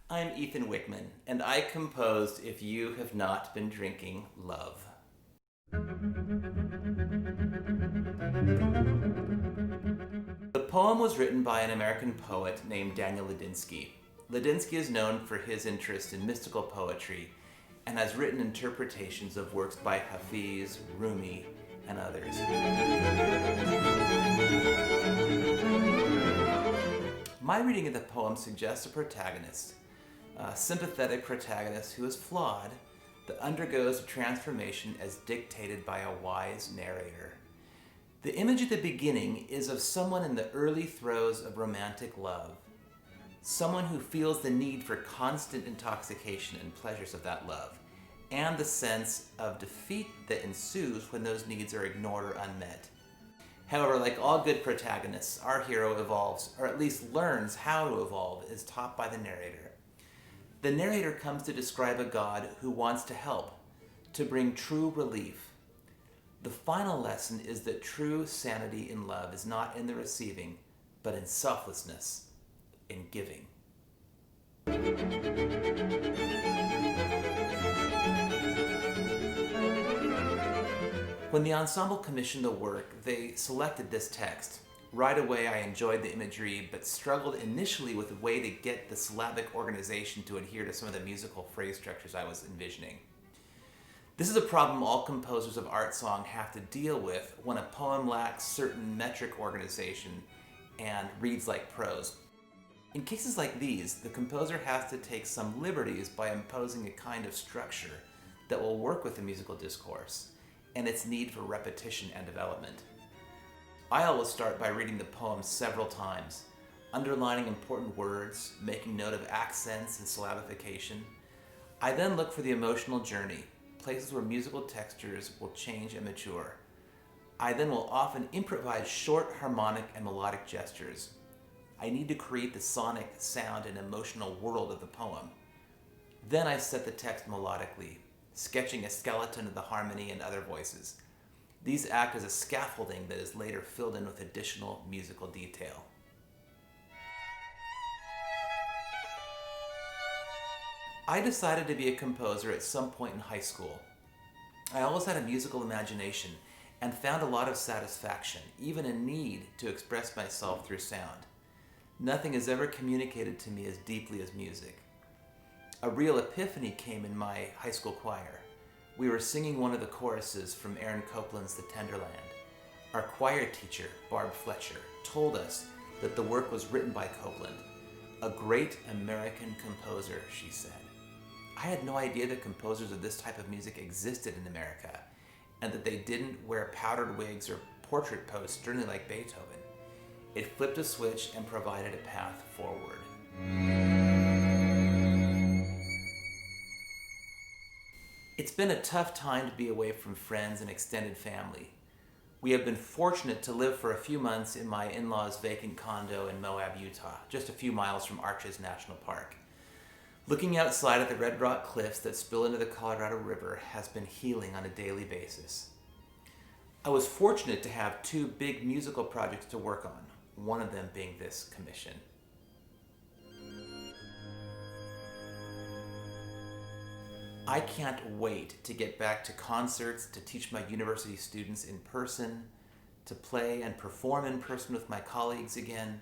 I'm Ethan Wickman, and I composed If You Have Not Been Drinking Love. The poem was written by an American poet named Daniel Ladinsky. Ladinsky is known for his interest in mystical poetry and has written interpretations of works by Hafiz, Rumi, and others. My reading of the poem suggests a protagonist, a sympathetic protagonist who is flawed, that undergoes a transformation as dictated by a wise narrator. The image at the beginning is of someone in the early throes of romantic love, someone who feels the need for constant intoxication and pleasures of that love, and the sense of defeat that ensues when those needs are ignored or unmet. However, like all good protagonists, our hero evolves, or at least learns how to evolve, as taught by the narrator. The narrator comes to describe a God who wants to help, to bring true relief. The final lesson is that true sanity in love is not in the receiving, but in selflessness, in giving. When the ensemble commissioned the work, they selected this text. Right away I enjoyed the imagery, but struggled initially with a way to get the syllabic organization to adhere to some of the musical phrase structures I was envisioning. This is a problem all composers of art song have to deal with when a poem lacks certain metric organization and reads like prose. In cases like these, the composer has to take some liberties by imposing a kind of structure that will work with the musical discourse and its need for repetition and development. I always start by reading the poem several times, underlining important words, making note of accents and syllabification. I then look for the emotional journey, places where musical textures will change and mature. I then will often improvise short harmonic and melodic gestures. I need to create the sonic, sound, and emotional world of the poem. Then I set the text melodically, sketching a skeleton of the harmony and other voices. These act as a scaffolding that is later filled in with additional musical detail. I decided to be a composer at some point in high school. I always had a musical imagination and found a lot of satisfaction, even a need to express myself through sound. Nothing has ever communicated to me as deeply as music. A real epiphany came in my high school choir. We were singing one of the choruses from Aaron Copland's The Tenderland. Our choir teacher, Barb Fletcher, told us that the work was written by Copland, a great American composer, she said. I had no idea that composers of this type of music existed in America, and that they didn't wear powdered wigs or portrait pose sternly like Beethoven. It flipped a switch and provided a path forward. It's been a tough time to be away from friends and extended family. We have been fortunate to live for a few months in my in-laws' vacant condo in Moab, Utah, just a few miles from Arches National Park. Looking outside at the red rock cliffs that spill into the Colorado River has been healing on a daily basis. I was fortunate to have two big musical projects to work on, one of them being this commission. I can't wait to get back to concerts, to teach my university students in person, to play and perform in person with my colleagues again.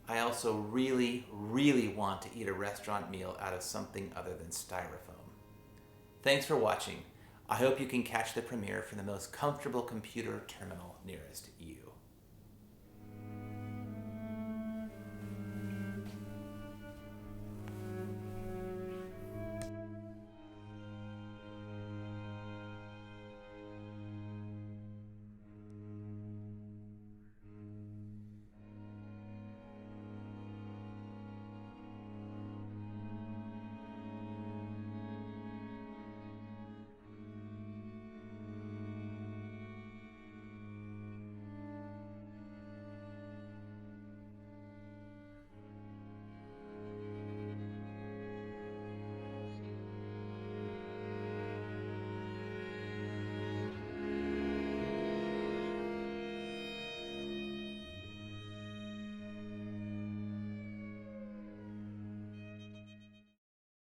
I also really, really want to eat a restaurant meal out of something other than styrofoam. Thanks for watching. I hope you can catch the premiere from the most comfortable computer terminal nearest you.